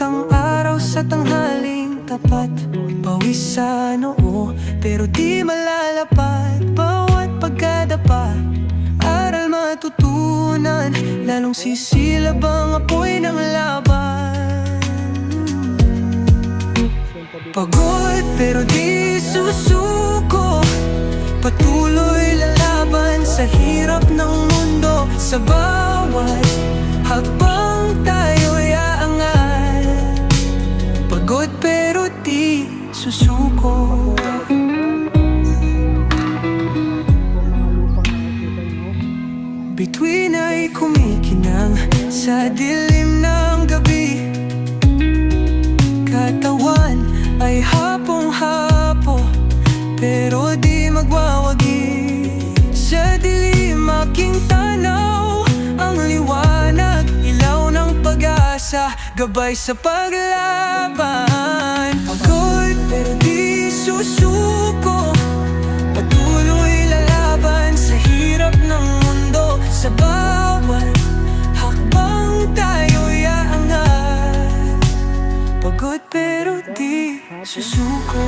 Manikang araw sa tanghaling tapat, pawis sa noo pero di malalapat. Bawat pagkadapa, aral matutunan, lalong sisilab ang apoy ng laban. Pagod pero di susuko, patuloy lalaban sa hirap ng mundo. Sa bawat hakbang tayo'y aangat, pagod pero di susuko. Bituin ay kumikinang sa dilim ng gabi, katawan ay hapong-hapo pero di magwawagi. Sa dilim aking tanaw ang liwanag, ilaw ng pag-asa, gabay sa paglaban. Pagod pero di susuko, patuloy lalaban sa hirap ng mundo. Sa bawat hakbang tayo'y aangat, pagod pero di susuko.